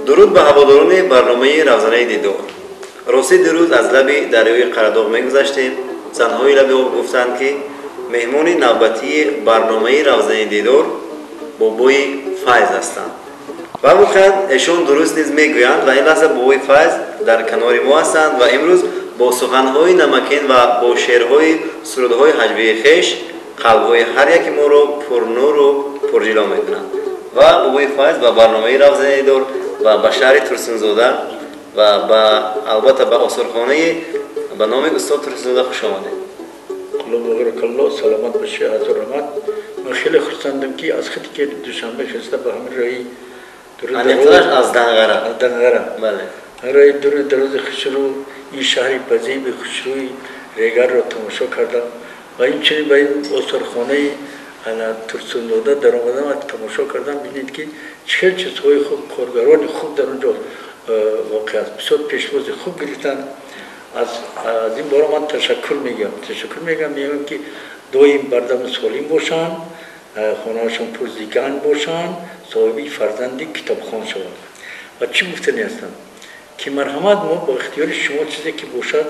درود به هواداران برنامه روزانه دیدار. راستی دیروز از لب دریای قرداغ میگذشتیم. زنهای لب آب گفتند که مهمان نوبتی برنامه روزانه دیدار بابای فیض هستند. و واقعا ایشون درست نیز میگویند و این لحظه بابای فیض در کنار ما هستند و امروز با سخنهای نمکین و با شعرهای سرودهای هجوی خویش قلبهای هر یک ما رو پرنور و پرجلوه میکنند. و بابای فیض و برنامه روزانه دیدار و به شهر ترسونزاده و البته به آثارخانه به نام استاد ترسونزاده خوش آمدید. بارک الله، سلامت باشی از رحمت. من خیلی خرسندم که از خطی که دوشنبه خسته به همین راهی از دنغره بله راهی دروز خسرو این شهری پذیب خسروی ریگر را تماشا کردم و این چنین به این آثارخانه ترسونزاده در آمدم و تماشا کردم. بینید که چه چیزهای خوب، کارگران خوب در اونجا واقع است. بسیار پیشواز خوب گرفتن. از این بارا من تشکر میگم که دائم بردم سالم باشن، خانه‌هاشون پرزیگان باشن، صاحبی فرزندی کتابخوان شوند. و چی گفتنی هستم که مرحمت ما با اختیار شما چیزی که باشد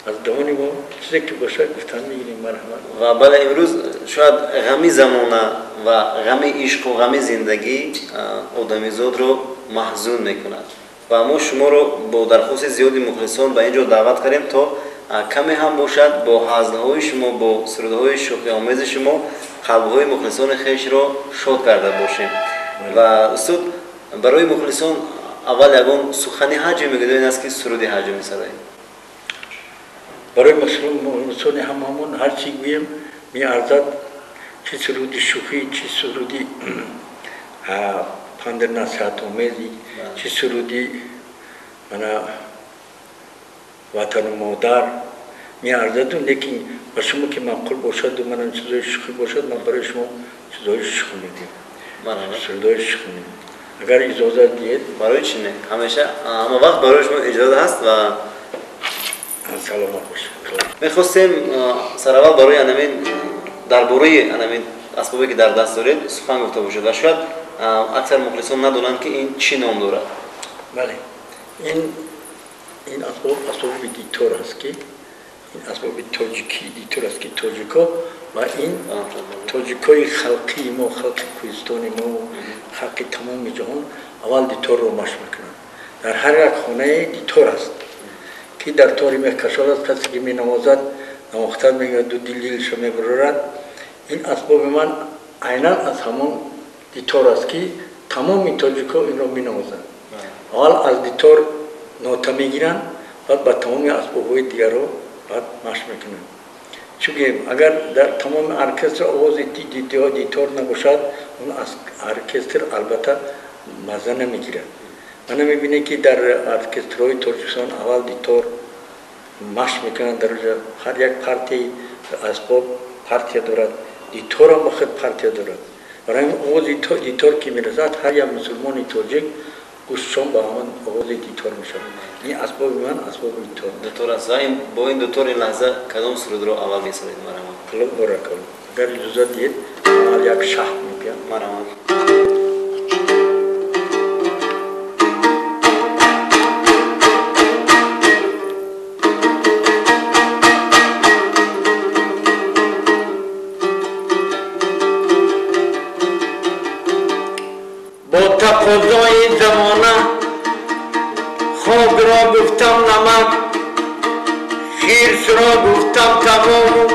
از دهان ما چیزی که باشد گفتن میگیریم مرحمت. و بله امروز شاید غمی زمانه و غمی عشق و غمی زندگی آدمیزاد رو محزون میکند و ما شما رو با درخواست زیادی مخلصان به اینجا دعوت کردیم تا کمی هم باشد با حزنهای شما، با سرودهای شوخی آمیز شما قلبهای مخلصان خویش را شاد کرده باشیم. و استاد برای مخلصان اول یگان سخنی حج میگوید این است که سرودی حج میسراییم. برای مخلصان همون هر چی گویم میارزد، چه سرودی شوخی، چه سرودی پند نصیحت آمیزی، چه سرودی وطن و مادر میارزد. لیکن با شما که معقول باشد و من چیزای شوخی باشد، من برای شما چیزای شوخی میگم. سرودای شوخی میگم اگر اجازه دید. برای چی نه؟ همیشه همه وقت برای شما اجازه هست و سلامت باشید. میخواستیم سر اول برای انمین درباره انمین اسبابی که در دست دارید سخن گفته باشید و شاید اکثر مخلصان ندونند که این چی نام دارد. بله، این اسباب دیتور است که این اسباب تاجیکی دیتور است که تاجیکا و این تاجیکای خلقی ما، خلق کوهستانی ما، خلق تمام جهان اول دیتور رو مشق میکنند. در هر یک خانه دیتور است که در تاری میکشد است. کسی که می نمازد نواختر میگه دو دلیلش میبرد. این اسباب من عیناً از همان دیتور است که تمام تاجیکا این را می نمازند. اول از دیتور نوتا میگیرن، بعد با تمام اسباب‌های دیگر رو بعد مشق میکنن. چون اگر در تمام ارکستر آواز دیتور نباشد اون ارکستر البته مزه نمیگیره. من میبینه که در ارکسترهای ترکستان اول دیتور مشق میکنن. در هر یک پارتی اسباب پارتی دارد، دیتور هم خود پارتی دارد. برای این آواز دیتور که میرسد هر یک مسلمانی تاجیک گوششان با همان آواز دیتور میشود. این اسباب من اسباب دیتور است. با این دیتور این لحظه کدام سرود رو اول میسرید مرحمت؟ کلام بارک الله. اگر اجازه دید اول یک شهر میگم مرحمت. با تقاضای زمانه خواب را گفتم نمک، خیرس را گفتم تمام،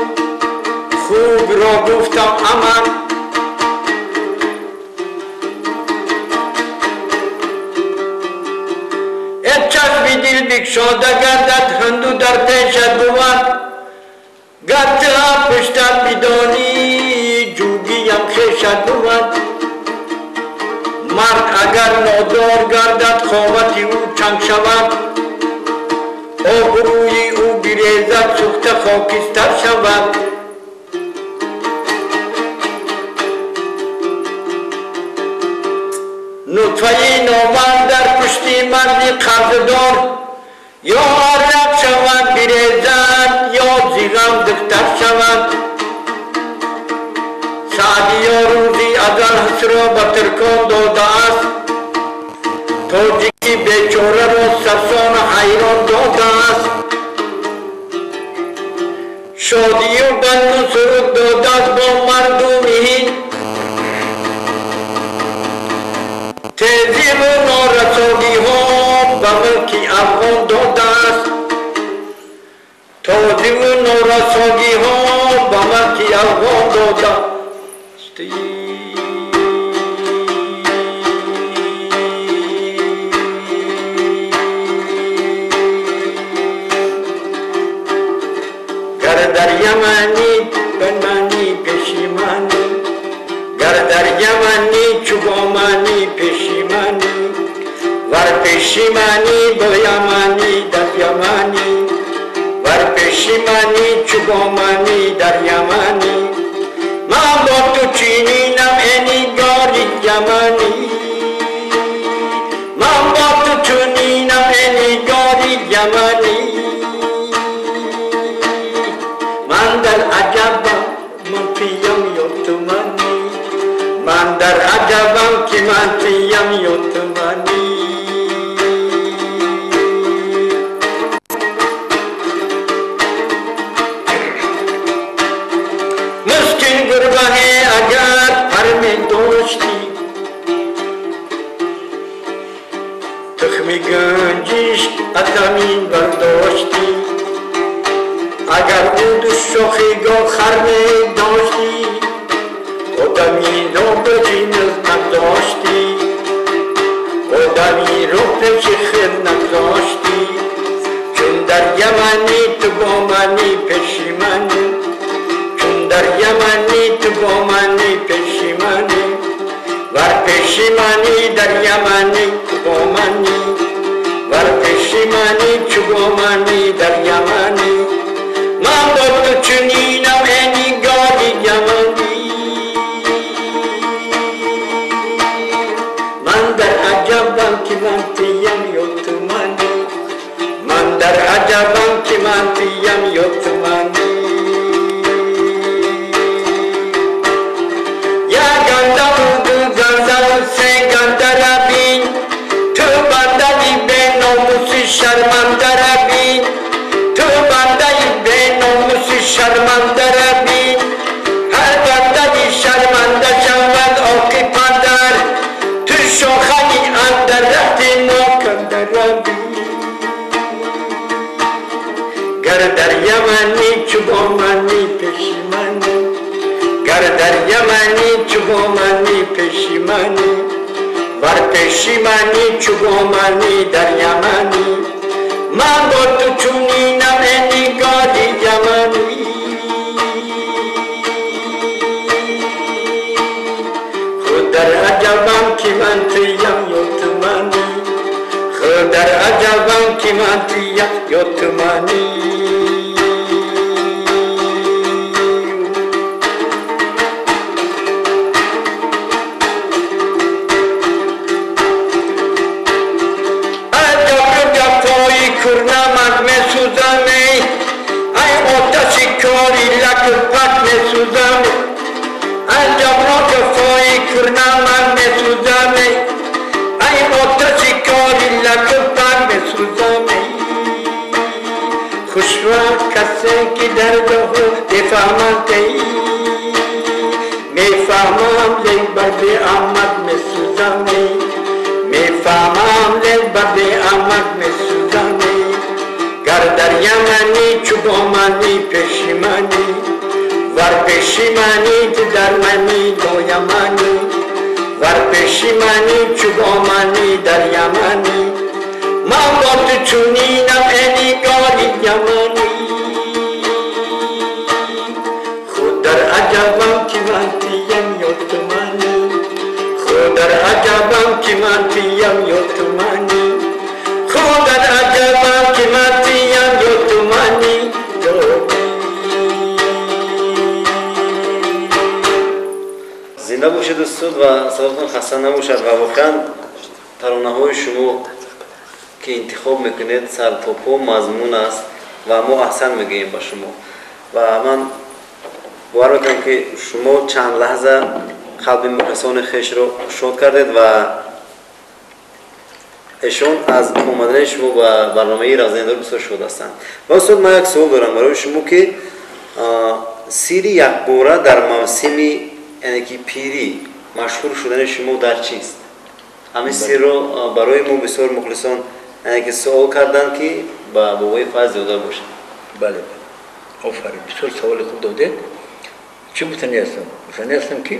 خوب را گفتم عمل. ای چشم دل بگشاده گردد هندو در پیشت بود، گرچه پشتت بدانی جوگیم خیشت بود. مرد اگر نادار گردد خوابتی او چنگ شود، آبروی او بریزد سوخته خاکستر شود. نطفه نامرد در پشت مردی قرضدار، یا عرق شود بریزد یا زیغم دختر شود. سعدی روزی از آن حسرا به ترکان داده است، تاجیکی روزی بیچاره را سرسان حیران داده است. شادی و بند و سرود داده است با مردم هند. تهذیب و نارسایی ها به ملک افغان داده است. تهذیب و نارسایی ها به ملک افغان داده است. در یمنی بنمانی پشیمانی، گر در یمنی چوبامانی پشیمانی، ور پشیمانی با یمنی در یمنی، ور پشیمانی چوبامانی در یمنی. من با تو چینینم اینی گاری یمنی، من با تو چینینم اینی گاری یمنی. من در عجبم من پیم یا تو منی، من در عجبم که من پیم یا تو منی. مسکین گربه اگر پر داشتی، تخمی گنجیش اتمین برداشتی. اگر بود شوخی گو خرمی داشتی، آدمی رو به جینز نداشتی، آدمی رو پیش خیر نداشتی. چون در یمنی تو با منی پشیمانی، چون در یمنی تو با منی پشیمانی، ور پشیمانی در یمنی تو با منی، ور پشیمانی چو با منی در یمنی. من با تو چنینم اینی گاری یمنی، من در عجبم که من پیم یا تو منی، من در عجبم که من پیم یا تو منی. یا گنده و دو گنده و سه گنده را بین، تو بندگی به ناموسی شرمنده را بین، تو بندگی به ناموسی شرمنده را بین. هر بندگی شرمنده شود آقی پدر، تو شاخنی اندر رفت ناکنده را بین. گر در یمنی چو با منی پشیمانی، گر در یمنی چو با منی پشیمانی، ور پشیمانی چو با منی در یمنی. من با تو چونینم اینی گاری یمنی، خود در عجبم که من پیم یا تو منی، خود در عجبم که من پیم یا تو منی. خوشوقت کسی که درد رو بفهمد ای، میفهمم یک بر به احمد میسوزم ای، میفهمم یک بر به احمد میسوزم ای. گر در یمنی چو با منی پشیمانی، ور پشیمانی تو در منی دو یمنی، ور پشیمانی چو با منی در یمنی. من با تو چونینم اینی گاری یمنی، خود در عجبم که من پیم یا تو منی، خود در عجبم که من پیم یا تو منی، خود در عجبم که من پیم یا تو منی. زنده باشید دوستان و سلامتان خسته نباشد. و واقعا ترانه های شما که انتخاب میکنید سر تا پا مضمون است و ما احسن میگیم با شما. و من باور میکنم که شما چند لحظه قلب مخلصان خویش رو شاد کردید و ایشون از اومدن شما به برنامه روزنه دار بسیار شاد هستند. و استاد من یک سوال دارم برای شما که سیر یک باره در موسم یعنی که پیری مشهور شدن شما در چیست؟ همین سیر رو برای ما بسیار مخلصان یعنی که سوال کردن که با بابای فیض داده باشه. بله آفرین بسیار سوال خوب داده. چی متنی هستم که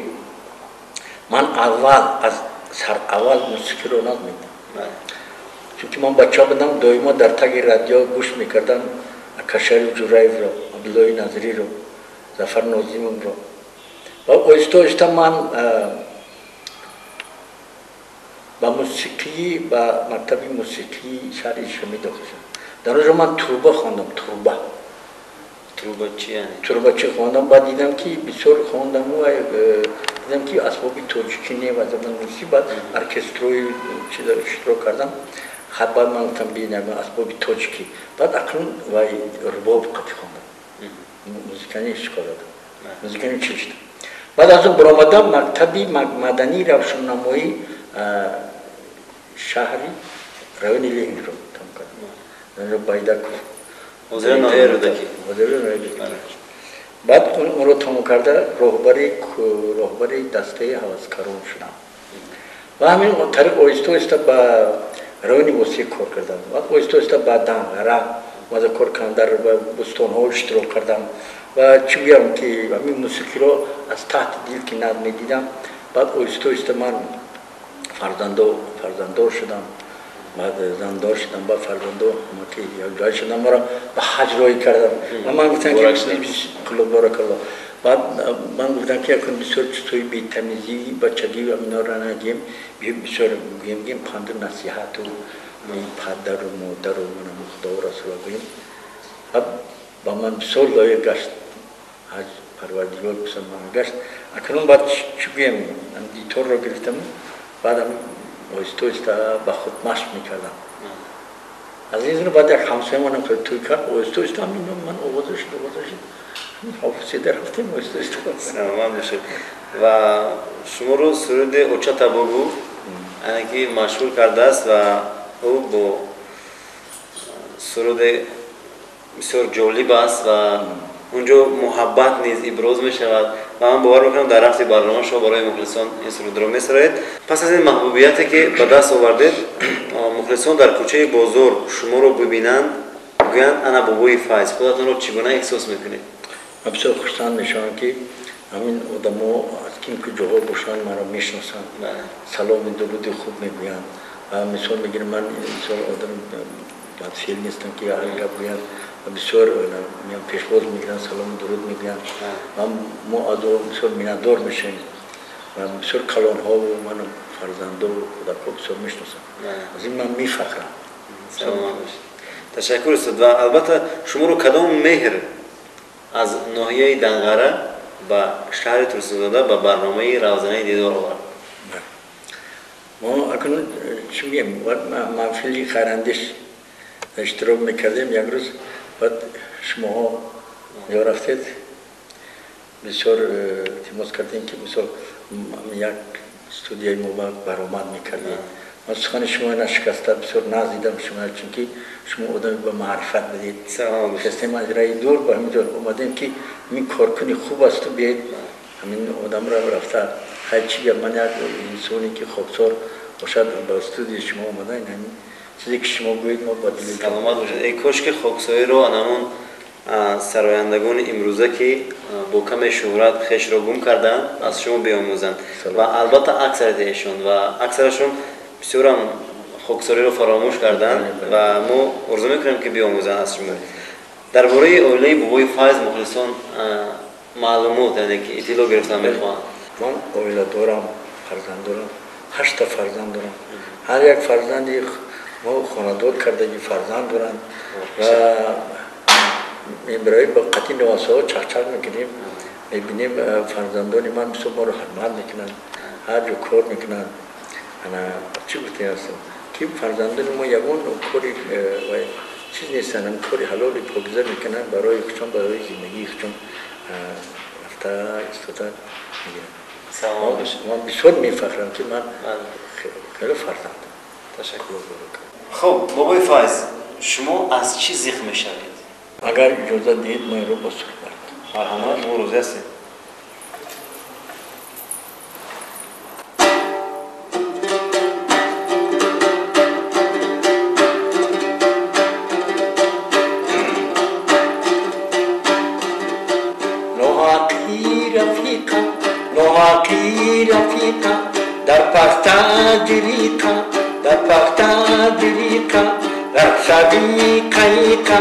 من اول از سر اول موسیقی رو نمیدم. چون که من بچه بودم دائما در تگ رادیو گوش میکردم کشاری جورایف رو، عبدالله نظری رو، ظفر نازیم رو. و آهسته من با موسیقی و مکتب موسیقی شهرش میداختم. در اونجا من تروبه خواندم. تروبه چی یعنی؟ تروبه چی خواندم. بعد دیدم که بسیار خواندم و دیدم که اسبابی تاجیکی نه و زبان روسی. بعد ارکستروی چیز رو اشتراک کردم. بعد من گفتم ببینم اسبابی تاجیکی. بعد اکنون و رباب قطعی خواندم. موزیکانی اشکال دادم. موزیکانی چیشتم. بعد از اون برآمدم مکتبی مدنی روشننمایی شهری روانی لینگ رو تام کردم. رو بایدک حضور نایه رو دکی. بعد اون رو تام کرده راهبری دسته هوسکاران شدم. و همین طریق آهسته با روانی موسیقی کار کردم. و آهسته با دنگره و کار کردم در بستان ها اشتراک کردم. و چی بگم که همین موسیقی رو از تحت دل که نظم دیدم. بعد آهسته من فرزنددار شدم. بعد زندار شدم با فرزنددار که یک جای شدم مرا به حج روی کردم. و من گفتم که بارک الله. بعد من گفتم که اکنون بسیار چطوری بی تمیزی بچگی و اینا را نگیم بسیار گیم پند و نصیحت و پدر و مادر و من خدا و رسول بگیم. با من بسیار لایق گشت حج پروردگار بسیار من گشت. اکنون بعد چی بگیم من دیتور رو گرفتم. بعدم آهسته با خود مشق میکردم. از این بعد یک همسایه منم که توی کرد آهسته من آوازش حافظی در رفتیم آهسته سلام بشه. و شما رو سرود اوچا تباگو که مشهور کرده است و او با سرود بسیار جالب است و اونجا محبت نیز ابراز می شود و من باور میکنم در رفت برنامه شما برای مخلصان این سرود را میسرایید. پس از این محبوبیتی که به دست آوردید مخلصان در کوچه بازار شما رو ببینند گویند انا بابای فیض. خودتون رو چگونه احساس میکنید؟ من بسیار خوشحال میشم که همین آدما از که جاها باشن مرا میشناسن، سلام درود خوب میگویند و مثال میگیرم من مثال آدم بدفعل نیستم که هر گپ بگویم و بسیار میان پیشواز میگیرن سلام درود میگویند و ما از بسیار میندار میشیم و بسیار کلان ها و من فرزنده و خودکا بسیار میشناسم. از این من میفخرم. تشکر استاد. و البته شما رو کدام مهر از ناحیه دنگره به شهر ترسزاده به برنامه روزانه دیدار آورد؟ ما اکنون چی میگم محفلی خیراندیش اشتراک میکردیم یک روز. بعد شما یا رفتید بسیار تماس کردیم که مثلا یک استودیوی ما برآمد میکردیم. من سخن شما نشکسته بسیار نازیدم شما چون که شما آدم با معرفت بدید. خواستیم از رای دور با همینجا اومدیم که این کارکنی خوب است و بیاید همین آدم را رفته خیلی چی من یک انسانی که خاکسار باشد با استودیوی شما اومده این همین چیزی که شما گویید ما بدلید. سلامت باشید. ای کاش که خاکساری رو آنمون سرایندگان امروزه که با کم شهرت خیش را گم کردن از شما بیاموزند و البته اکثریت ایشون و اکثرشون بسیار هم خاکساری رو فراموش کردن و ما عرضه میکنیم که بیاموزند از شما. درباره اولیه بابای فیض مخلصان معلومات یعنی که اطلاع گرفتن میخوان. من اولیه دارم، فرزند دارم، 8 تا فرزند دارم. هر یک فرزندی ما خاندار کردگی فرزند دارن و برای با قطعی نواسه ها چخچخ میکنیم میبینیم فرزندان من بسیار ما رو حرمت میکنن هر جو کار میکنن. انا چی گفته هستم که فرزندان ما یکون کاری چیز نیستن هم کاری حلالی پاکیزه میکنن برای خودشون برای زندگی خودشون رفته استفاده میگیرن. من بسیار میفخرم که من خیلی فرزندم. تشکر. خب بابای فایز، شما از چی زخم میشوید؟ اگر اجازه دید ما رو با صحبت. مرحبا، ما روزی هستیم. رفیقا در پختا جریقا در پختا جریقا رخشوی قیقا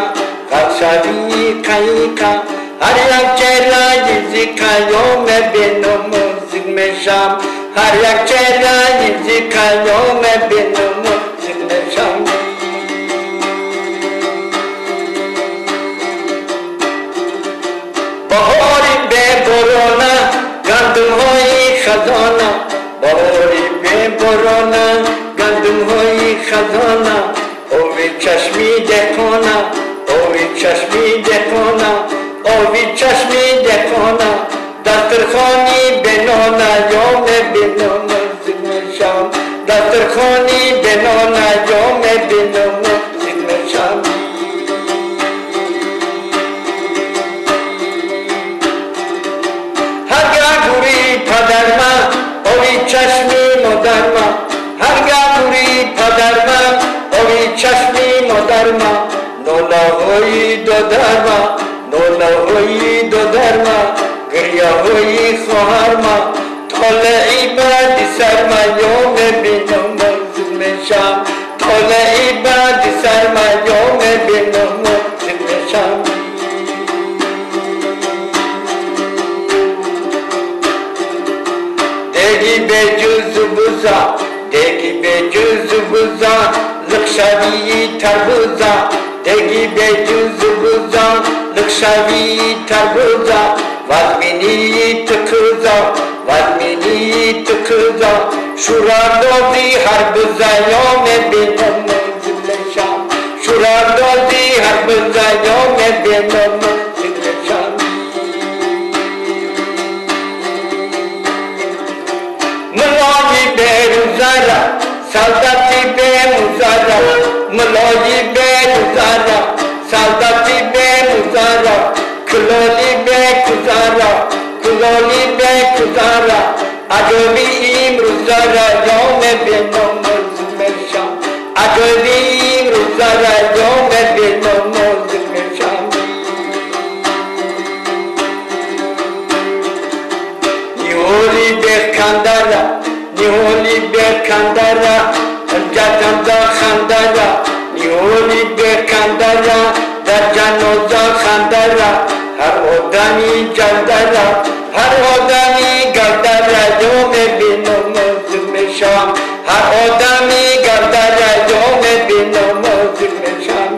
رخشوی قیقا هر یک چهره زیقا یوم بینم موزیک میشم هر یک چهره زیقا یوم بینم موزیک میشم بهاری ببرونه گندم های خزانه بهاری ببرونه گندم های خزانه اوی چشمی دکانه اوی چشمی دکانه اوی چشمی دکانه دسترخانی بنانه یوم بینم موزیک میشم دسترخانی بنانه یوم بینم موزیک میشم پدرما اوی چشمی مادرما هرگاه گوری پدرما اوی چشمی مادرما نولاهوی دودرما نولاهوی دودرما گریه‌های خواهرما طالعی بعد سرما یوم بینم موزیک میشم طالعی بعد سرما یوم بینم موزیک میشم دیگی به جز بوزا دیگی به جز بوزا لخشوی تربوزا دیگی به جز بوزا لخشوی تربوزا وزمینی تکوزا وزمینی تکوزا شوراردازی هر بوزا یوم بینم موزیک میشم شوراردازی هر بوزا یوم بینم موزیک میشم ملایی به روزارا سعادتی به موزارا ملایی به روزارا سعادتی به موزارا کلالی به کزارا کلالی به کزارا عجبی امروزارا یوم بینم موزیک میشم عجبی امروزارا یوم بینم موزیک میشم نیولی به کندارا نیولی به کندارا جاتنزا خندارا نیولی به کندارا در جنوزا خندارا هر آدمی جلدارا هر آدمی گلدارا یوم بینم موزیک میشم هر آدمی گلدارا یوم بینم موزیک میشم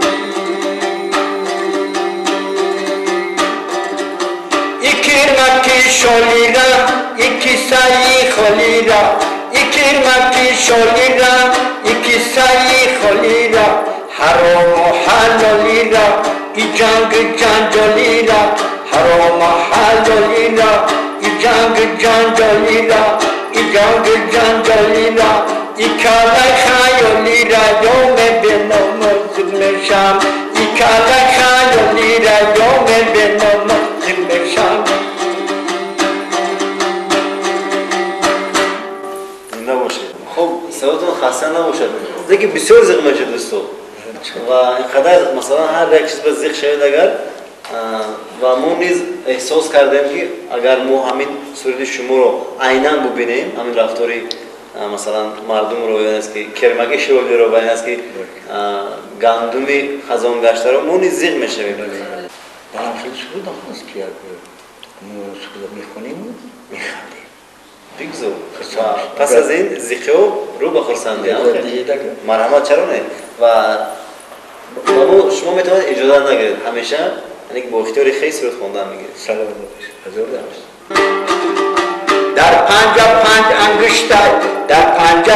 ایکرمکی شولیرا ایکی سایی خلیرا ایکرمکی شولیرا ایکی سایی خلیرا حرام و حلالیرا ای جنگ جنجالیرا حرام و حلالیرا ای جنگ جنجالیرا ای جنگ جنجالیرا ای کالا خیالیرا یوم بینم موزیک میشم ای کالا خیالیرا یوم بینم موزیک میشم خب صداتون خسته نباشد. دیگه بسیار زخم شد دوستو و اینقدر مثلا هر یک چیز به زخم شد اگر و ما نیز احساس کردیم که اگر ما همین صورت شما رو عیناً ببینیم همین رفتاری مثلا مردم رو یعنی است که کرمکی شولی رو یعنی است که گندمی خزان گشته رو ما نیز زخم میشویم. برام خیلی سرود هم هست که ما سرود میخونیم میخندیم بگذار پس از این زخم رو به خرسندی مرحمت چرا نه و شما میتونید اجازه نگیرید همیشه یعنی با اختیار خیلی سرود خوندن میگیرید. سلام علیکم. در پنج انگشتر در پنج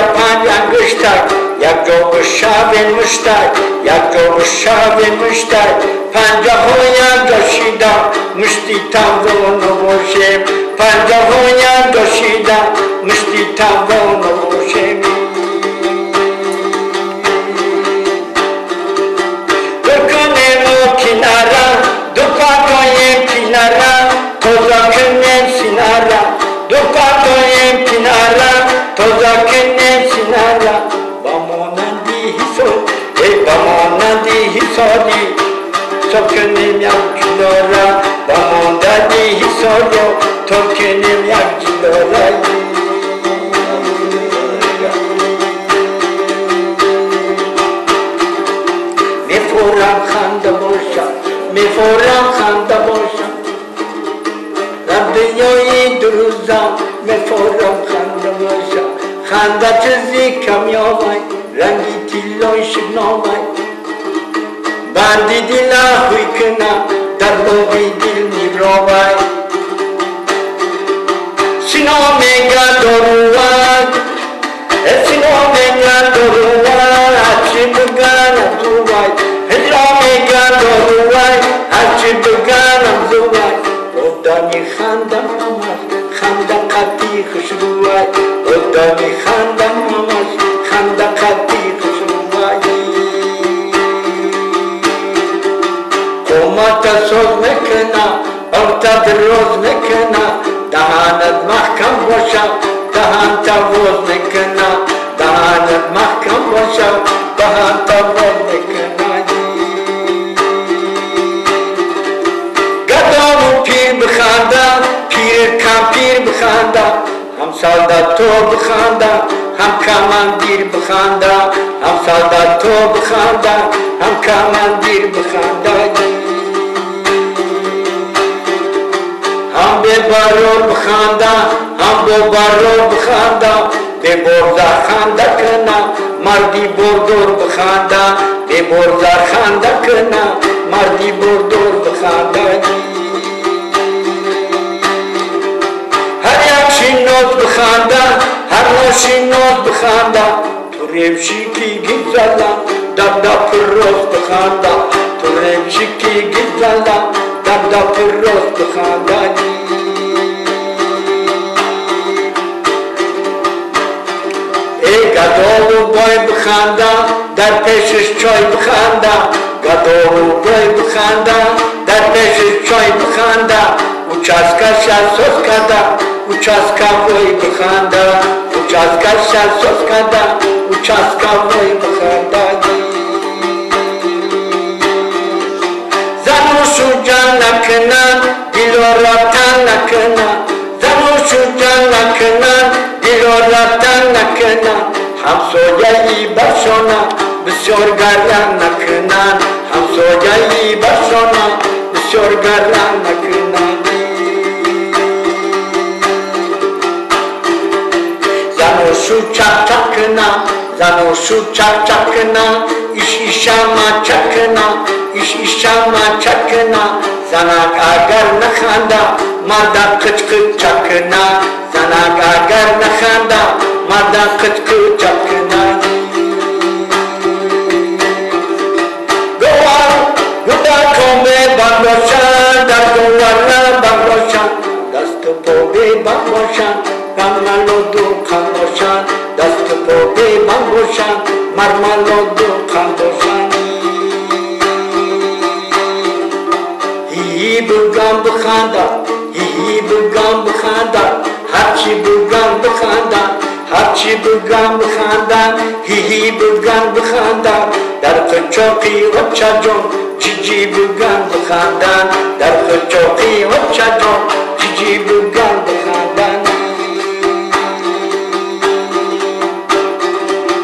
انگشتر یک جا شب مشتر یک جا شب مشتر پنجه هایم داشیدم مشتی تنظون باشم پنجه هایم داشیدم مشتی تنظون باشم جلاره با ماندنی حسارا ترکنیم یک جلاره میفورم خنده باشم میفورم خنده باشم در دنیای دو روزم میفورم خنده باشم خنده چیزی کمی آمد رنگی تیلای شنامد بندی دل خوی کنم در باقی دل میراود سینا میگن دروت سینا میگن دروت هرچی بگنم زوید هجرا میگن دروت هرچی بگنم زوید گفتانی خندم همش خنده قطعی خوشروید گفتانی خندم همش خنده قطعی خوشروید قومت سوز نکنه ارتد روز نکنه دهانت محکم باشم دهان تواز نکنه دهانت محکم باشم دهان تواز نکنه گدام و پیر بخنده پیر کم پیر بخنده هم سالدت تو بخنده هم کمندیر بخنده هم سالدت تو بخنده هم کمندیر بخنده هم به برور بخنده هم به برور بخنده به برزه خنده کنه مردی بردور بخنده به برزه خنده کنه مردی بردور بخنده هر یک شینوز بخنده هر نوع شینوز بخنده تو ریمشی کی گیزلم دب دب پر روز بخنده تو ریمشی کی گیزلم دب دب پر روز بخنده ای گدو و بای بخنده در پیشش چای بخنده گدو و بای بخنده در پیشش چای بخنده اوچاسکا شرسوز کرده اوچاسکا بای بخنده اوچاسکا شرسوز کرده اوچاسکا بای بخنده زنوشو جان نکنن دیلو رابطن نکنن زنوشو جان نکنن دیلو رابطن نکنن همسایه‌ای برشانه بسیار گردن نکنن همسایه‌ای برشانه بسیار گردن نکنن زنوشو چک چک کنن زنوشو چک چک کنن ایش ایشما چک کنن ایش ایشما چک کنن زنک اگر نخنده مرد قچ قچ چک کنن زنک اگر نخنده مرد قچ قچ چک کنن گوار گودا کومه بانگوشن در گوارن بانگوشن دست پوبه بانگوشن مرمالو دو خندوشن دست پوبه بانگوشن مرمالو دو خندوشن هی بگم بخنده هی بگم بخنده هرچی بگم بخنده هرچی بگم بخنده هی بگم بخنده در قچاقی و چجون جیجی بگم بخنده در قچاقی و چجون جیجی بگم بخنده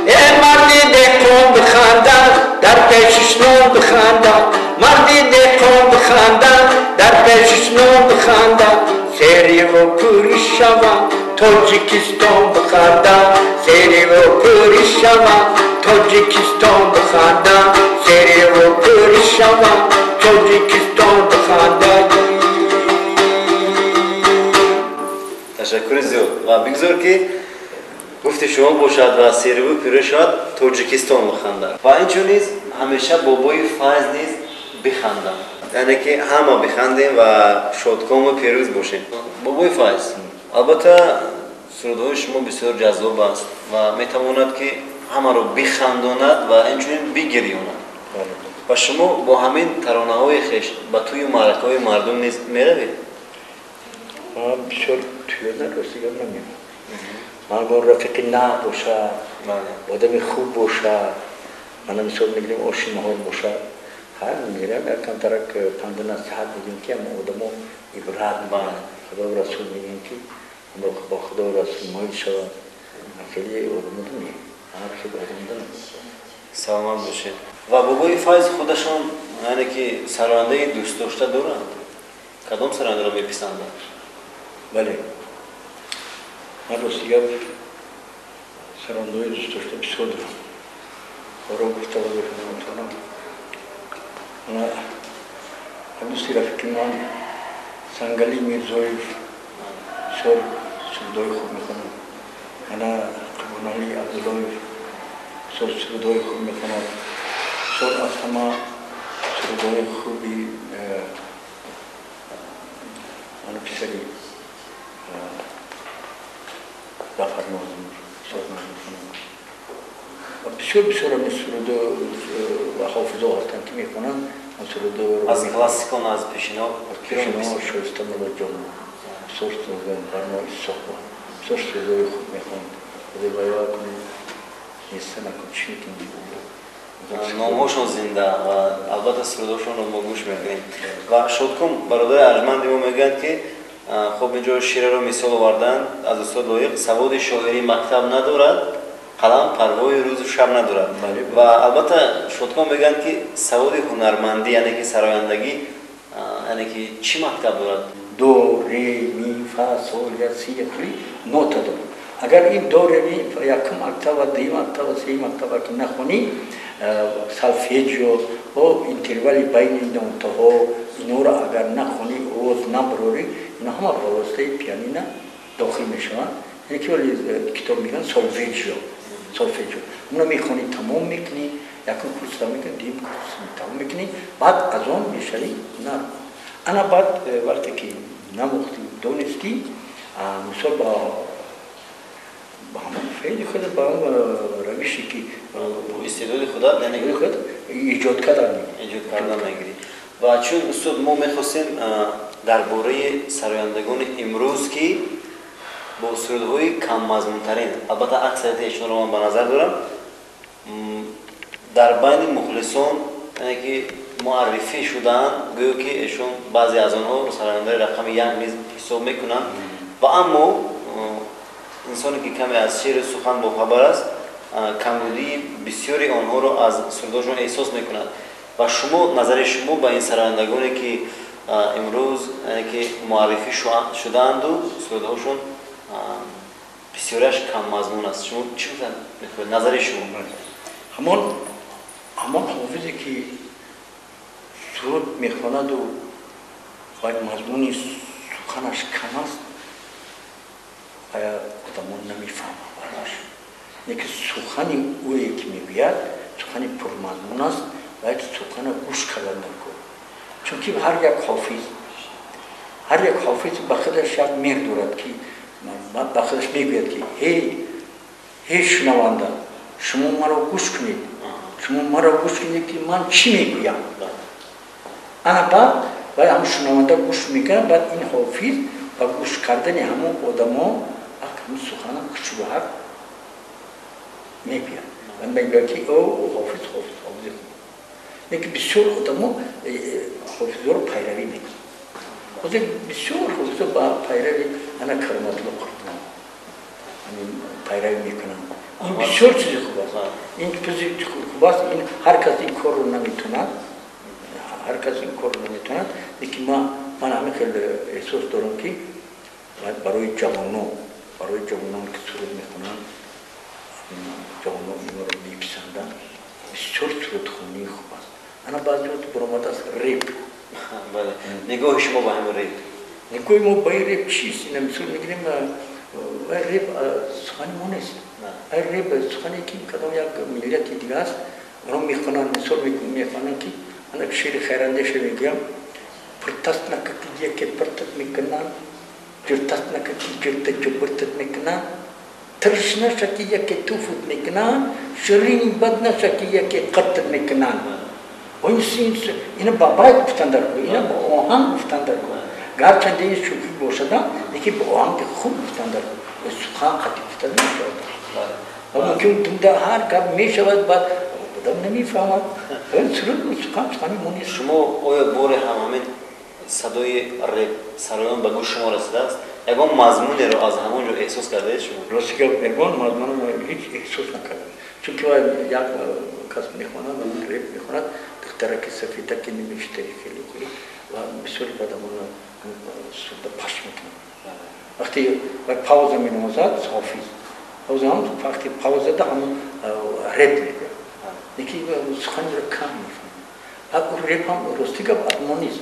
ای مردی دکون بخنده در پیشش نو بخنده مردی دکون بخنده در پیشش نو بخنده سری و پوری شما تاجیکستان بخنده سری و پوری شما تاجیکستان بخنده سری و پوری شما تاجیکستان بخنده تشکر زیاد و بگذار که گفت شما باشد و سری و پوری شد تاجیکستان بخنده و اینجور نیز همیشه بابای فایز نیز بخندم یعنی که همه بخندیم و شادکام و پیروز باشیم بابای فایز البته سرودهای شما بسیار جذاب است و میتواند که همه رو بخنداند و اینچنین بگریاند و شما با همین ترانه های خویش به توی معرکه های مردم نیز میروید؟ من بسیار توی نرسیدم نمیم من با رفیق نه باشد آدم خوب باشد من مثال میگیم آشنا ها باشد هر میرم یکم طرق پندنا ساعت میگیم که ما آدمو عبرت میگن خدا و رسول میگن که با خدا و رسول مایل شود خیلی آدمو دنیم خیلی آدمو دنیم سلامت باشید و بابای فایز خودشون یعنی که سرانده دوست داشته دارند کدام سرانده را میپسندند؟ بله من راستی سرانده دوست داشته بسیار دارم برای گفته و بکنم میتونم دوستی رفیقی من سنگلی میرزایف بسیار سرودای خوب میکنم انا قبونالی عبداللهیف بسیار سرودای خوب میکنم بسیار از همه سرودای خوبی انا پسری ظفر نازم بسیار من میکنم بسیار همه سروده و حافظه هستن که میکنن از کلاسیکان از پیشنا شایسته مولا جان بسیار سروده برنامه صحبه بسیار سروده خوب میکنن بده باید کنیم نیسته نکن چی میکنیم نامهاشون زنده و البته سرودهاشون رو ما گوش میکنیم و شدکم برادر ارجمندی ما میگن که خب اینجا شیره رو مثال آوردن از استاد لایق سواد شاعری مکتب ندارد قلم پروای روز و شب ندارد و البته شدکان میگن که سواد هنرمندی یعنی که سرایندگی یعنی که چی مکتب دارد؟ دو ری می فا سول یا سی ری نوت دارد اگر این دو ری می یکم مکتب و دی مکتب و سی مکتب که نخونی سالفیجو و اینتروالی بین نوتها اینو را اگر نخونی روز نبروری اینا همه واسطه پیانینا داخل میشوند یعنی که ولی کتاب میگن سولفیجو اونا میخونی تمام میکنی یکم کورس تمام میکنی دیم کورس تمام میکنی بعد از اون میشوی نرم انا بعد وقتی که نموختی دونستی مثال با همون فعلی خود با اون روشی که استعداد خدا یعنی خود ایجاد کردن میگیری و چون استاد ما میخواستیم درباره سرایندگان امروز که با سرودهای کم مضمون ترین البته اکثریت ایشون رو من به نظر دارم در بین مخلصان یعنی که معرفی شدن گویا که ایشون بعضی از آنها سراینده رقم یک نیز حساب میکنن و اما انسانی که کمی از شعر سخن با خبر است کمبودی بسیاری آنها رو از سرودهاشون احساس میکنند و شما نظر شما با این سرایندگانی که امروز یعنی که معرفی شدند و سرودهاشون بسیارش کم مضمون است شما چی میخواید نظر شما همان حافظی که سرود میخواند و باید مضمونی سخنش کم است آیا آدمان نمیفهمند برش یکی سخنی اویی که میگوید سخنی پرمضمون است باید سخن گوش کردن کن چون که هر یک حافظ به خودش یک مهر دارد که به خودش میگوید که هی شنونده شما مرا گوش کنید که من چی میگویم انا بعد همون شنونده گوش میکنه بعد این حافظ با گوش کردن همون آدما همون سخن کوچولوها میگوید من میگوید که او حافظ خوب میگه بسیار آدما حافظ رو پیروی میکنه خود بسیار حافظ با پیروی انا کرامت الله قربان پیروی میکنم این بسیار چیز خوب است این چیز خوب است این هر کس این کار رو نمیتونه لیکن من همه خیلی احساس دارم که برای جوانان که سرود میخونن جوانان اینا رو میپسندن بسیار سرود خونی خوب است انا بعضی وقت برآمده است ریپ نگاه شما با همه ریپ نگاه ما با این ریپ چیست این مثال میگیریم ریپ سخنی ما نیست ریپ سخنی که کدام یک ملیتی دیگه است اونا میخونن مثال میخونن که انا شعر خیرنده شه میگم پرتست نکتی که پرتت میکنن جرتست نکتی جرت جبرتت میکنن ترش نشکی که توفت میکنن شرین بد نشکی که قتل میکنن و این بابای گفتن در کو این با آهنگ گفتن در کو گرچند این شوخی باشد لیکن با آهنگ خوب گفتن در کو سخن قطعی گفتن نمیشود و ممکن در هر کار میشود بعد آدم نمیفهمد این سرود سخنی مونیست. شما آیا بار همین صدای رپ سرایان به گوش شما رسیده است؟ یکان مضمونی رو از همونجا احساس کرده شما؟ راستی که یکان مضمون رو هیچ احساس نکردم. چون که یک کس میخواند و من رپ میخواند دخترک سفیده که نمیشته خیلی خوبی و بسیاری بعد من سودا پاش میکنم. وقتی پاوزه می نوازد حافظ پاوزه هم وقتی پاوزه ده هم رپ میگه یکی سخن رو کم میفهمم اما رپ هم راستی که ادمان نیست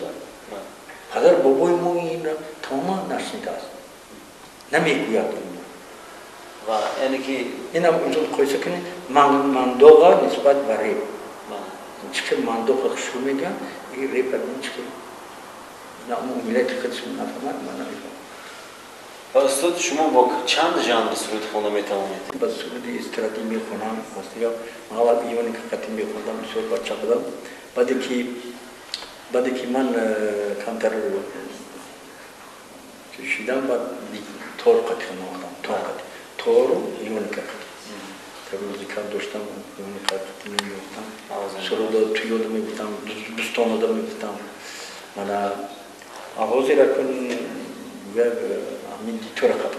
پدر بابای ما این تماما نشنیده است نمیگوید این و یعنی که این هم اینجا قایسه کنید مندوغا نسبت به رپ چکه مندوغ شروع میگن این رپ ادمان چکه نه اما ملت خودشون نفهمد من نمیفهمم. استاد شما با چند ژانر سرود خونده میتوانید؟ با سرود استرادی میخونم مثلا من اول ایوانی که قطعی میخوندم بسیار بچه بودم بعد که من کمتر کشیدم بعد تور قطعی نوختم تور ایوانی که قطعی موزیکال داشتم ایوانی که قطعی میگفتم سرود توی یاد میگفتم دوستان آدم میگفتم من آغازی را کن و همین دیتور قبل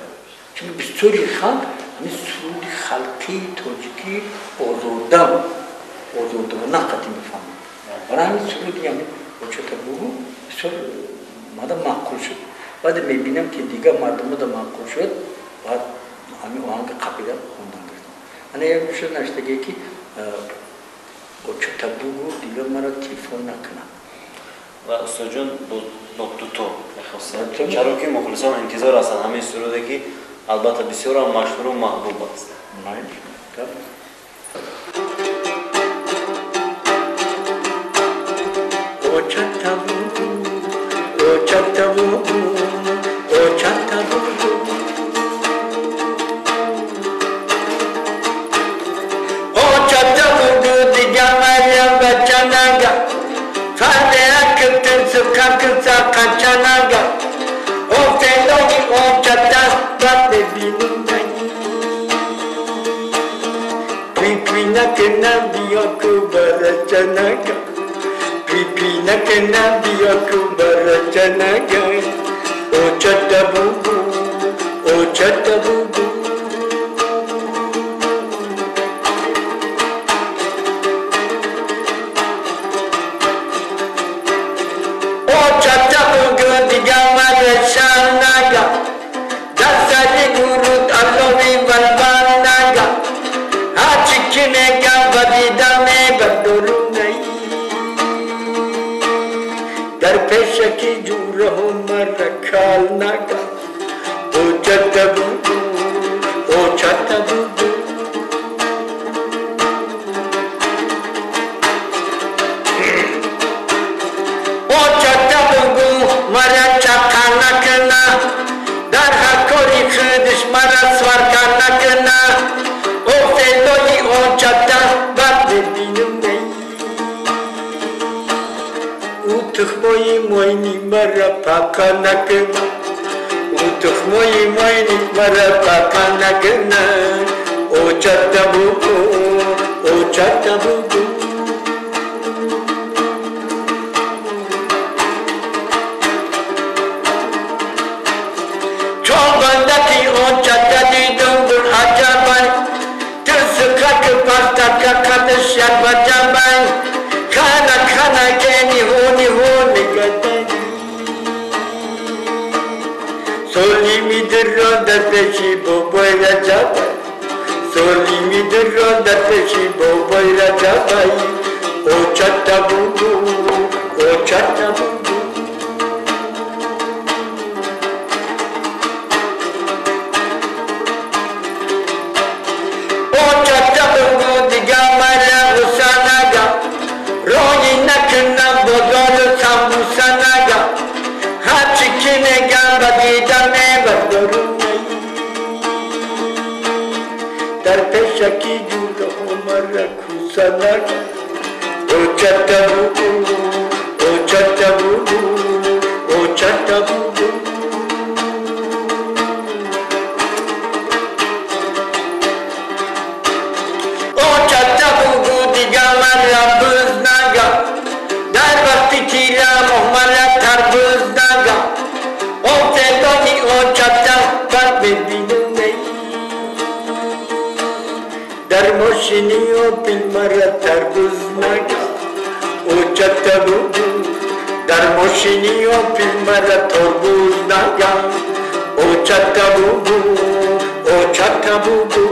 چون بسیاری خلق همین سرود خلقی تاجیکی آزردم نه قطعی میفهمم برای همین سرودی همین چطور بگو بسیار مادم معقول شد بعد میبینم که دیگه مردم دا معقول شد بعد همین آهنگ قبیله خوندن گرفتم انا یک بسیار نشتگی که چطور بگو دیگه مرا تلفن نکنم و استاد جان با دوتا میخواستم چرا که مخلصان انتظار هستند همین سروده که البته بسیار هم مشهور و محبوب است. Pipina kena biaku baracanaga O chatabubu O chatabubu digamara shanaga Dasari gurut allovi valvanaga Hachikinega badidame baduru Darpeshaki juraho marakal naga O chatabubu O chatabubu marachakanakna Darhakori khdish marasvarkanakna O feloi o chatabubu binumei Utukhmoyi moyni mara pakanakna Utukhmoyi moyni mara pakanakna O chatabubu Chobandaki o chatadi dungur ajaban Tuzukak pastaka kadashyak bajaban Kana geni honi gadani Soli midro darpeshi boboy rajabai Soli midro darpeshi boboy rajabai O chatabubu O chatabubu digamara usanaga Roni nakna bodolo sambusanaga Hachikine gamba didame badurunai Darpeshaki juraho marakusanaga O chatabubu O chatabubu digamara moșinio prin mără tarbuz naga O ceată bubu Dar moșinio prin mără tarbuz naga O ceată bubu O ceată bubu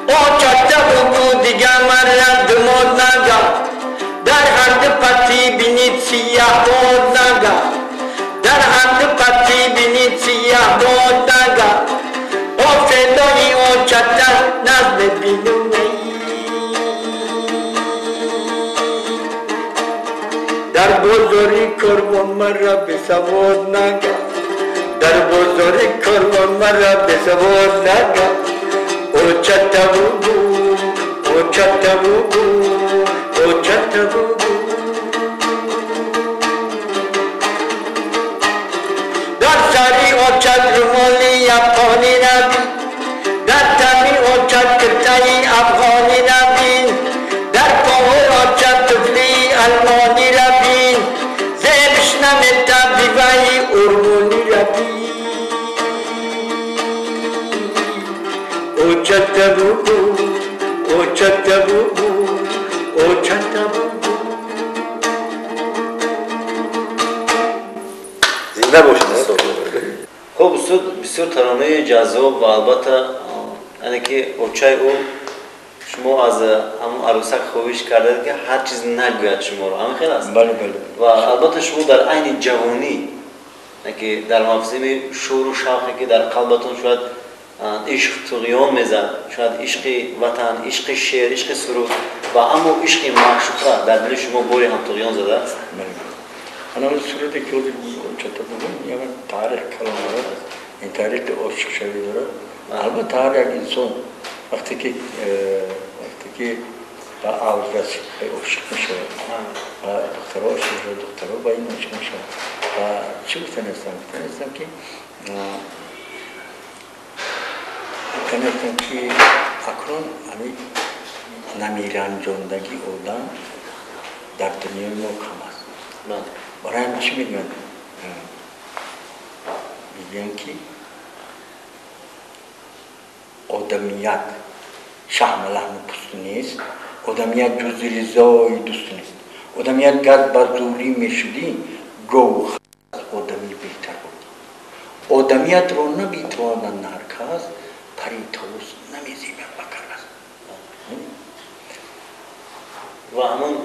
O ceată bubu diga mără dmod naga Dar hardı pati binit siyah bod naga Dar hardı pati binit siyah bod naga O fedoni o çatta nazle binumeyi Dar bozori korban mara besavod naga Dar bozori korban mara besavod naga O çatta bubu O çatta bubu O çatta bubu Dar sari o çat rumoli yaponi nabi Dar tami o çat kırtayı afghani nabi Dar pohur o çat tufli almani rabi Zebişna metta bivayi urmuni rabi O çatta bubu O çatta bubu O çatta bubu زنده باشید استاد. خب استاد بسیار ترانه جذاب و البته یعنی که اوچای او شما از همون عروسک خواهش کردید که هر چیز نگوید شما رو همین خیلی است. بله بله. و البته شما در عین جوانی که در مفهوم شور و شوقی که در قلبتون شاید عشق طغیان میزد، شاید عشق وطن، عشق شعر، عشق سرود و اما عشق معشوقه در دل شما باری هم طغیان زده است. Ana surede ki olur çatı bugün ya tarih kalanlara, tarihte o şeylere. Alba tarih insan vaktiki ba avraz o çıkmış o. Doktora bayım çıkmış o. Çıkmışsam ki akron hani Namiranjondagi odan در دنیای ما کم است. برای من چی میگن؟ میگن که آدمیت شحم لحم پوست نیست، آدمیت جز رضای دوست نیست. آدمیت گر بزرگی میشدی گوه آدمی بهتر بود. آدمیت رو نمیتواند هر کس پری طاووس نمیزیبد بکر است. و همون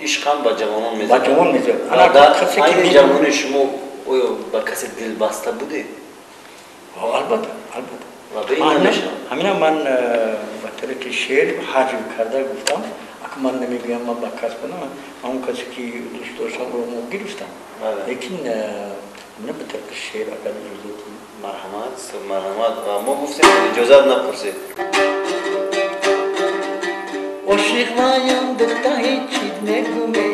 عشق هم با جوانان میزد. با جوان میزد. در این جوان شما با کسی دل بسته بوده؟ البته. و به این نمیشه. همینا من با طریق شعر حرف کرده گفتم اگه من نمیگم من با کس کنم همون کسی که دوست داشتم رو گرفتم. لیکن نه به طریق شعر اگر اجازه مرحمت و ما گفتیم اجازه نپرسید. Oşirmayım dıkta hiç idmegume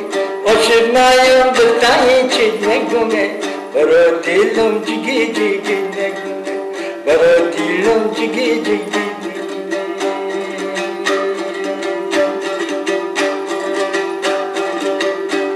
Oşirmayım dıkta hiç idmegume Baro dilum cigi cigi negume Baro dilum cigi cigi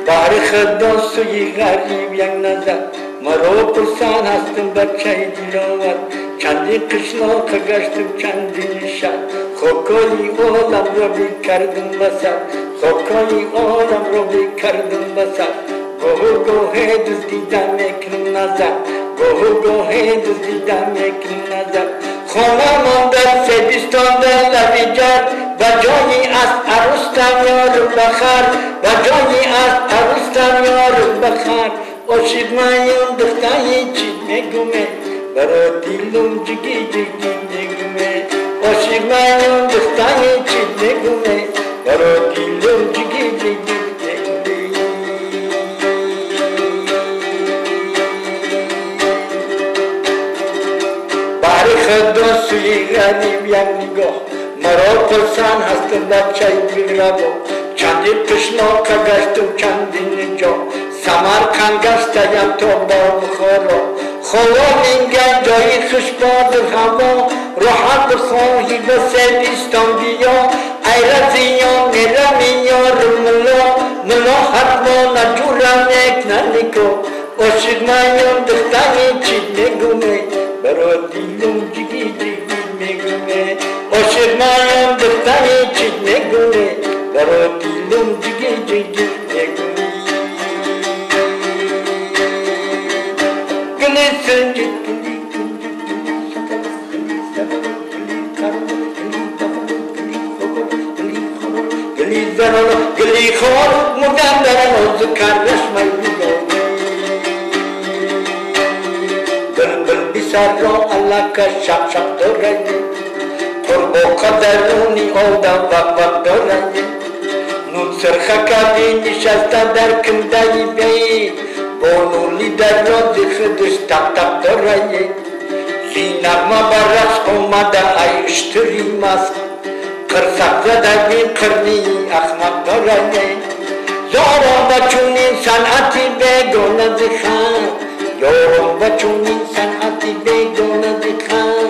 Bahri khaddan suyi garib yang nazar Maro pursan hastım bachai dilovat Çandi kışla kagaştım çandi nişan Khokoyi olam robi kardım basar Khokoyi olam robi kardım basar Gohu gohe düz didam ekrim nazar Gohu gohe düz didam ekrim nazar Khonamanda sebistonda lavijar Bajoyi ast arustam yorum bakhar Bajoyi ast arustam yorum bakhar Oshidmayım dıktayi çidmegume Baro dilum cigi cigi negume Oshirmayım dıktayi çidmegume Baro dilum cigi cigi negume Bahri khaddan suyi garib yang nigoh Maro pulsan hastım bachai bigrabo Çandi kışla kagaştım çandini jo Samarkand gastayam to ba Bukhara Kholo mingan joyi khushbadir havo Rohat khohi ba sebiston biya Ayraziyon neramiyor mulla Mulla hatmo najuram ek naniko عاشق نیم دختر چی نگونه برا دیلم جگی جگی میگونه عاشق نیم دختر چی نگونه برا دیلم جگی جگی میگونه گلی سنجی گلی زرالو گلی خور مگم درنو زکرش میگونه بسر را الله که شب شب دارد قرب و قدرونی آدم وقت دارد نون سرخکتی نشسته در کندهی بید بانولی در راز خودش تب تب دارد زینما بر رقص آمده ایشتری مست قرصق زده بین قرنی احمق دارد زارا و چونین صنعتی بگونه زخم یارم و چونین صنعتی بیگانه دیخن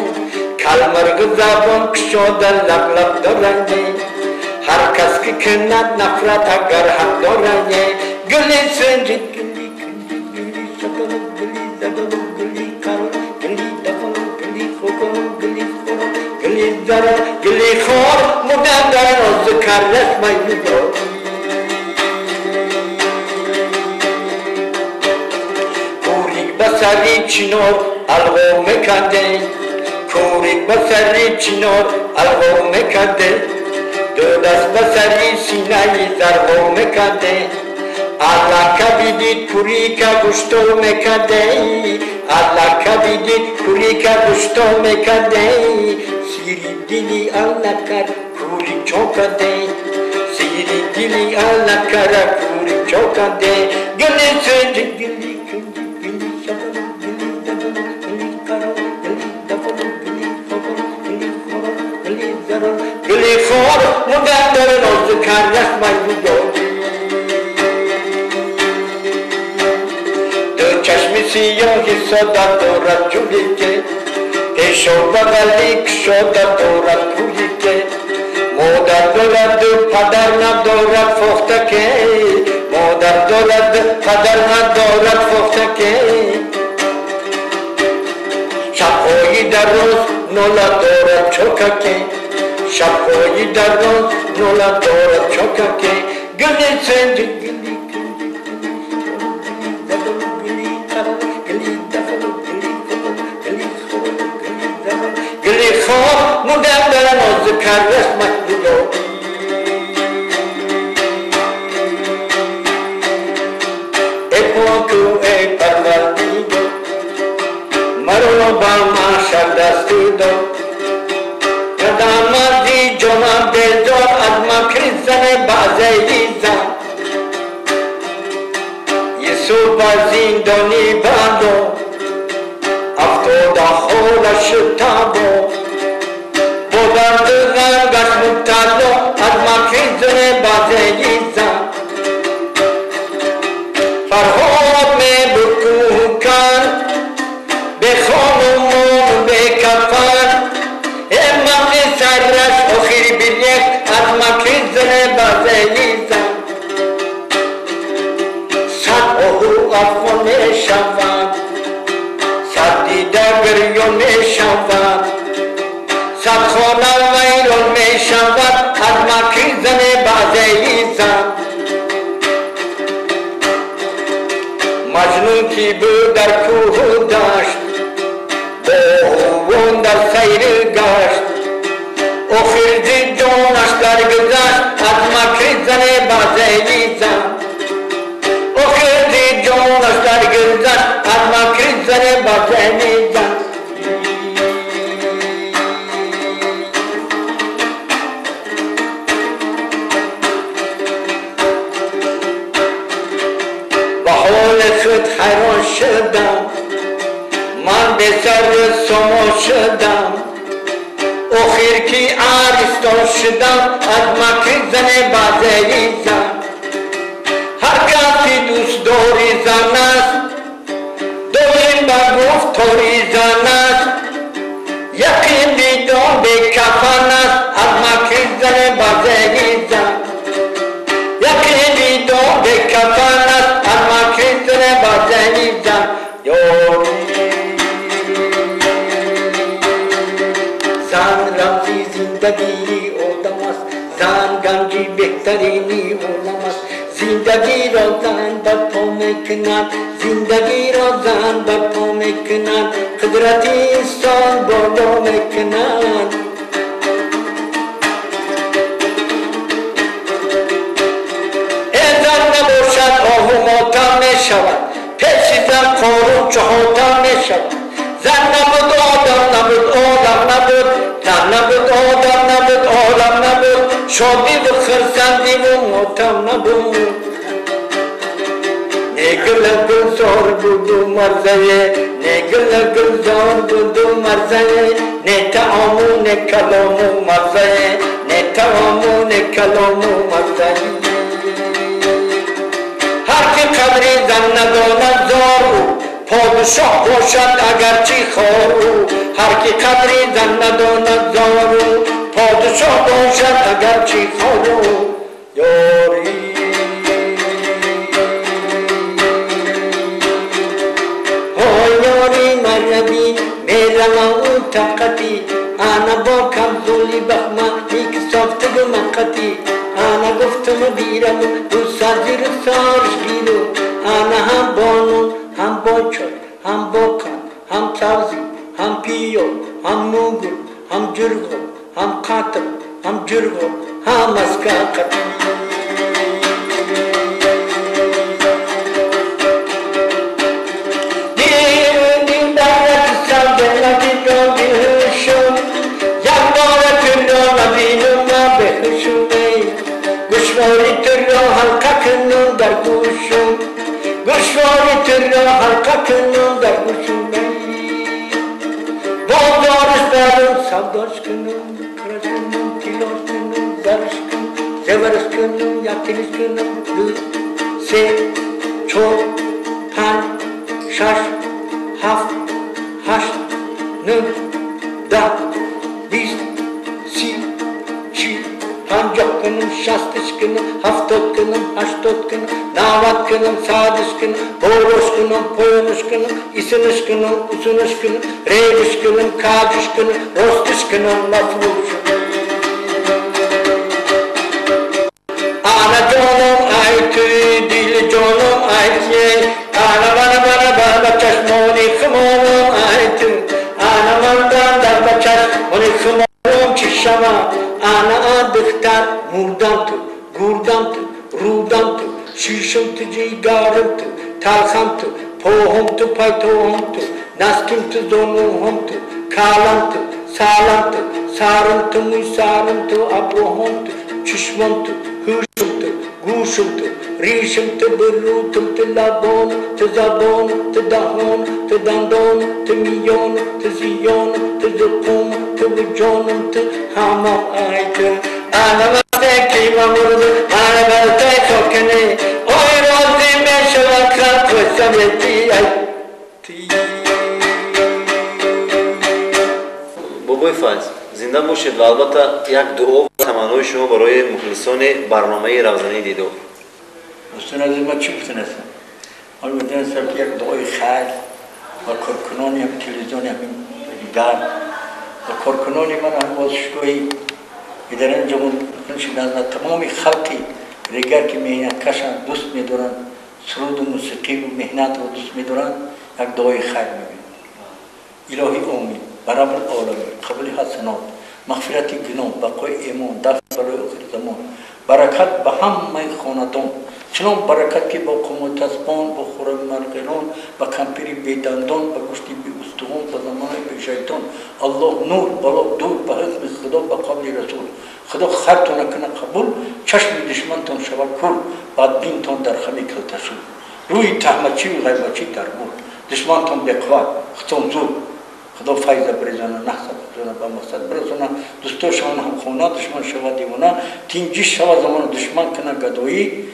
کلمرگ زبان کشاده لب لب دارنگه هر کس که کند نفرت اگر هم دارنگه گلی سنجی گلی کنجی گلی شکل گلی زدل گلی کل گلی دفن گلی خوکن گلی خورم گلی زرم گلی خور مدن در از کرش میدو بسری چینور الگو میکنده کوری بسری چینور الگو میکنده دو دست بسری سینه زرگو میکنده الله که بیدید کوری که گشتو میکنده الله که بیدید کوری که گشتو میکنده سیری دیلی الله کر کوری چوکنده سیری دیلی الله کر کوری چوکنده گلی سنجی گلی کنجی گلی خور مدن در روز کردش میگو دو چشم سیاهی صدا دارد جویی که پیش و بغلی کشاده دارد کویی که مادر دارد پدر ندارد فخته که مادر دارد پدر ندارد فخته که شبهایی در روز نولا دارد چوکه که شبهایی در روز نولا دارد چوکه که گلی سنجی گلی کنجی گلی زدل گلی دفل گلی خور گلی خور گلی زدل گلی خور مدن در ناز کرش مکدو ای پاکو ای پروردگار مرو با ما شب دستی دو قدامتی جمع بیزار از مکری زن بازی زن یسو با زندانی باندو افتاد خور شتابو بودن دزن گشت مبتلو از مکری زن بازی زن فرهاد می بکو کن به خانمون به کفن امام سرش آخر بیلیک از مکری زن بازی زن صد آهو افغان می شود صد دیده گریان می شود صد خانه ویران می شود از مکری زن بازی زن مجنون کی بود در کوه داشت باهوان در سیر گشت آخر دید جانش در گذشت از مکری زن بازی زن آخر دید جانش در گذشت از مکری زن بازی زن به حال خود حیران شدم من به سر سما شدم آخر کی عرستان شدم از مکری زن بازی زن هر کسی دوست داری زن است داریم به گفتاری زن است یقین دیدم به کفن است از مکری زن بازی زن یقین دیدم به کفن است از مکری زن بازی زن رنجی بهترینی عالم است زندگی را زن برپا میکنند زندگی را زن برپا میکنند قدرت انسان بالا میکنند زن نباشد آهو ماتم میشود پیش زن قانون چهاتم میشود زن نبود آدم نبود آدم نبود زن نبود آدم نبود آدم نبود شادی و خرسندی و ماتم نبود نگل گلزار بود و مرزه نگل گلزار بود و مرزه نه تعام و نه کلام و مرزه نه تعام و نه کلام و مرزه هر که قدری زن نداند زارو پادشاه باشد اگرچه خارو هر که قدری زن نداند زارو پادشاه باشد اگرچه خارو یاری یاری مربی میرم اون طاقتی انا با کمزولی بخمه یک صافت مقتی انا گفتم بیرم دو سازی رو سارش گیرو انا هم بانو هم باچر هم باکن هم تازی هم پیو هم موگل هم جرگو هم قاتل هم جرگو هم مسکاقت گوشواری تر را حلقه کنم در گوشم گوشواری تر را حلقه کنم در گوشم بازارش برم سوداش کنم کرش کنم تیلاش کنم زرش کنم زورش کنم یکیلش کنم دو سه چهار پنج شش هفت هشت نه ده بیست سی چی پنجاه کنم شستش کنم هفتاد کنم هشتاد کنم نود کنم سادش کنم بورش کنم پوینش کنم ایسنش کنم اسنش کنم ریبش کنم کاجش کنم رستش کنم مفروش آنا جانم ای توی دل جانم ای توی آنا بنا چشمانی خمانم ای توی آنا من در بچشمانی خمانم چشمم آنا دختر مردم تو گردم تو رودم تو شیشم تو جیگارم تو تلخم تو پوهم تو پایتوهم تو نسکم تو زنوهم تو کالم تو سالم تو سارم تو میسارم تو ابروهم تو چشمم تو هوشم تو گوشم تو ریشم تو بروتم تو لبانم تو زبانم تو دهانم تو دندانم تو میانم تو زیانم تو زقومم تو بجانم تو همم ایتم انا مستکی ممرد انا بلتای خوکنی اوی رازی میشود خط و سمیتی بابای فایز زنده باشید و البته یک دعا و تمنای شما برای مخلصان برنامه روزانه دیدار. دوستان عزیز ما چی بتونستم؟ حالا بتونستم یک دعای خیر و کارکنانی هم تلویزیونی هم دیگر و کارکنانی من هم بازشگاهی در اینجامون شدن تمامی خلقی دیگر که مهنت کشن دوست می‌دارن سرود و موسیقی و مهنت رو دوست می‌دارن یک دعای خیر می‌بینم. الهی آمین برای العالمین قبول حسنات مغفرت گناه بقای ایمان دفع بلای آخر زمان برکت به همه خاندان چنان برکت که با قوم تسبان با خورم مرغلان با کمپیری بیدندان با گوشتی بی استخوان با زمانه بی شیطان الله نور بالا دور به حکم خدا به قبل رسول خدا خیرتون نکنه قبول چشم دشمنتان شود کل بعد بینتان در خمی کلتشون روی تحمچی و غیبچی در بود دشمنتان بقوت ختم زور خدا فیض بریزانه نحصد بریزانه به مقصد برسانه دوستاشان هم خونه دشمن شود دیوانه تینجیش شود زمان دشمن کنه گدایی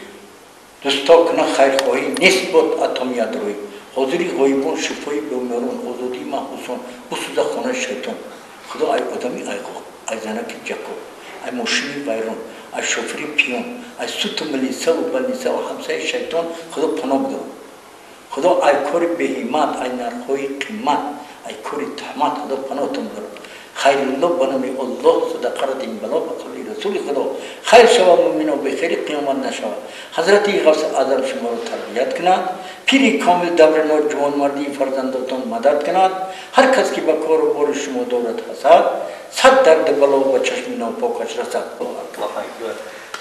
دوستا کنه خیرخواهی نسبت اتمیت روی حاضری غایبان شفایی بیمارون آزادی محبوسان بسوزه خانه شیطان خدا ای آدمی ای غاق ای زنک جکو ای ماشینی ویران ای شوفری پیون ای سوت ملیسه و بلیسه و همسه شیطان خدا پناه بده خدا ای کار بهیمت ای نرخوی قیمت ای کاری تحمت خدا پناهتون بده خیر الله بنامی الله صدقه را دیم بلا به قول رسول خدا خیر شوا مومن و به خیر قیامت نشوا. حضرت غوث اعظم شما را تربیت کند، پیری کامل دبر نور جوان مردی فرزندتان مدد کند. هر کس که به کار و بار شما دارد هستد صد درد بلا و چشم ناپاکش رسد.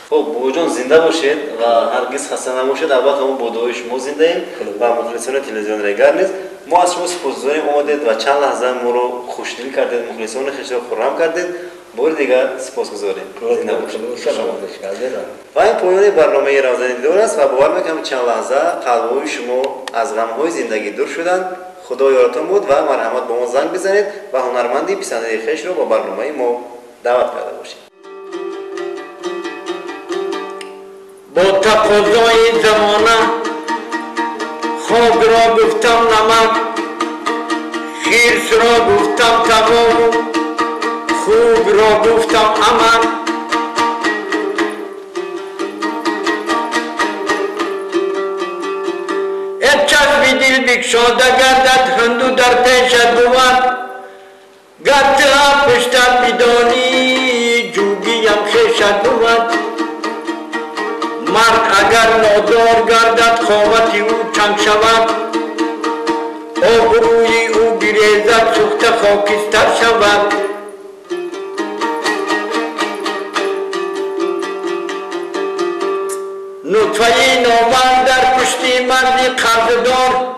خب بوجان زنده باشید و هرگز خسته نباشید. البته ما با دعای شما زنده ایم و مخلصان تلویزیون ریگر نیز. ما از شما سپاسگزاریم آمدید و چند لحظه ما رو خوشدل کردید، مخلصان خویش را خرم کردید. بار دیگر سپاسگزاریم. زنده باشید. و این پایان برنامه روزنه دیدار است و باور میکنم چند لحظه قلب‌های شما از غم‌های زندگی دور شدند. خدا یارتان بود و مرحمت با ما زنگ بزنید و هنرمندی پسنده خویش را با برنامه ما دعوت کرده باشید. با تقاضای زمانه خواب را گفتم نمک، خیرس را گفتم تمام، خوب را گفتم عمل. ای چشم دل بگشاده گردد هندو در پیشت بود، گرچه پشتت بدانی جوگیم خویشت بود. مرد اگر نادار گردد قامت او چنگ شود، آبروی او بریزد سوخته خاکستر شود. نطفه نامرد در پشت مردی قرضدار،